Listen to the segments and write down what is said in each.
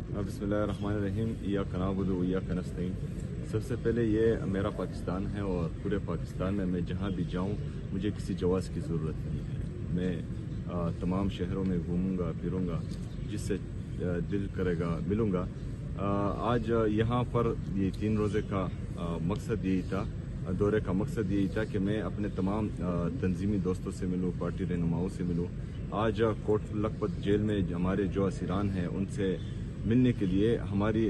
बिस्मिल्लाहिर्रहमानिर्रहीम इय्याका नअबुदु व इय्याका नस्तईन। सबसे पहले ये मेरा पाकिस्तान है और पूरे पाकिस्तान में मैं जहाँ भी जाऊँ मुझे किसी जवाज़ की ज़रूरत नहीं है। मैं तमाम शहरों में घूमूंगा फिरूंगा, जिससे दिल करेगा मिलूंगा। आज यहाँ पर ये 3 रोज़े का मकसद यही था, दौरे का मकसद यही था कि मैं अपने तमाम तंजीमी दोस्तों से मिलूँ, पार्टी रहनुमाओं से मिलूँ। आज कोट लखपत जेल में हमारे जो असीरान हैं उनसे मिलने के लिए हमारी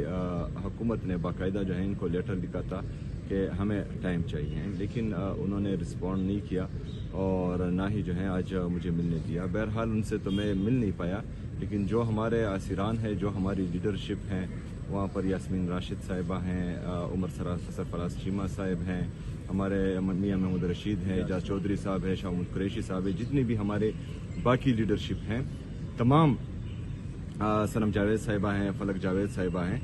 हुकूमत ने बाकायदा जो है इनको लेटर लिखा था कि हमें टाइम चाहिए, लेकिन उन्होंने रिस्पॉन्ड नहीं किया और ना ही जो है आज मुझे मिलने दिया। बहरहाल उनसे तो मैं मिल नहीं पाया, लेकिन जो हमारे असीरान है, जो हमारी लीडरशिप हैं, वहाँ पर यास्मीन राशिद साहिबा हैं, उमर सरफराज चीमा साहिब हैं, हमारे मियाँ महमूद रशीद हैं, एजाज चौधरी साहब है, शाह कुरैशी साहब है, जितनी भी हमारे बाकी लीडरशिप हैं, तमाम सनम जावेद साहिबा हैं, फलक जावेद साहिबा हैं,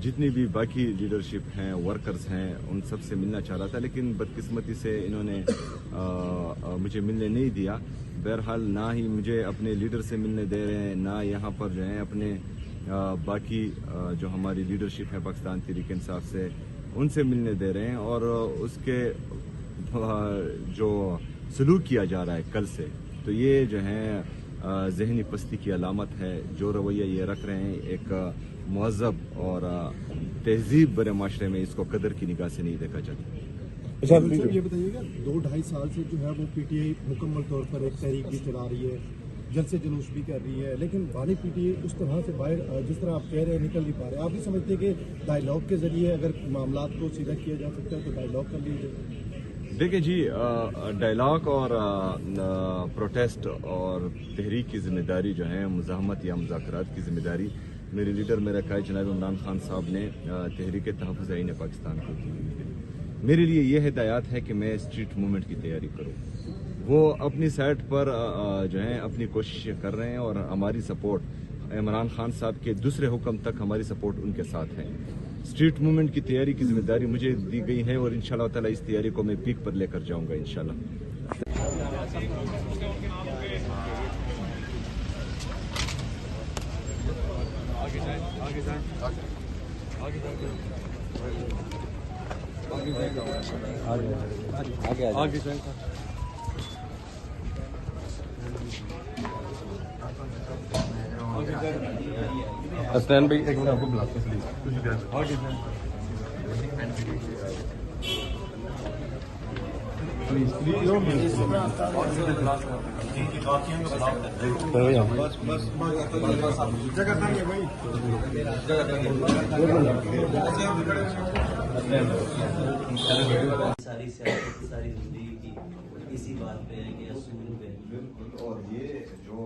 जितनी भी बाकी लीडरशिप हैं, वर्कर्स हैं, उन सब से मिलना चाह रहा था, लेकिन बदकिस्मती से इन्होंने मुझे मिलने नहीं दिया। बहरहाल ना ही मुझे अपने लीडर से मिलने दे रहे हैं, ना यहाँ पर जो है अपने बाकी जो हमारी लीडरशिप है पाकिस्तान तहरीक इंसाफ से उनसे मिलने दे रहे हैं। और उसके जो सलूक किया जा रहा है कल से, तो ये जो है ज़हनी पस्ती की अलामत है। जो रवैया ये रख रहे हैं एक मुहज़्ज़ब और तहजीब भरे माशरे में इसको कदर की निगाह से नहीं देखा जाता। अच्छा ये बताइएगा, 2-2.5 साल से जो है वो पीटीआई मुकम्मल तौर पर एक तहरीक भी चला रही है, जलसे जुलूस भी कर रही है, लेकिन वाली पीटीआई उस तरह से बाहर जिस तरह आप कह रहे हैं निकल नहीं पा रहे। आप भी समझते हैं कि डायलॉग के जरिए अगर मामला को सीधा किया जा सकता है तो डायलॉग कर लीजिए? देखिए जी, डायलॉग और प्रोटेस्ट और तहरीक की जिम्मेदारी जो है, मुज़ाहमत या मुज़ाकरात की जिम्मेदारी मेरे लीडर मेरे कायद जनाब इमरान खान साहब ने तहरीक तहफ़्फ़ुज़ आईन पाकिस्तान को दी हुई है। मेरे लिए ये हिदायत है कि मैं स्ट्रीट मूवमेंट की तैयारी करूँ। वो अपनी साइड पर जो है अपनी कोशिशें कर रहे हैं और हमारी सपोर्ट, इमरान खान साहब के दूसरे हुक्म तक हमारी सपोर्ट उनके साथ है। स्ट्रीट मूवमेंट की तैयारी की जिम्मेदारी मुझे दी गई है और इंशाल्लाह ताला इस तैयारी को मैं पीक पर लेकर जाऊंगा इंशाल्लाह। स्टैंड भाई, एक मिनट आपको बुलाते हैं प्लीज। सारी सियासत सारी जिंदगी की इसी बात पे है कि असूल पे। बिल्कुल, और ये जो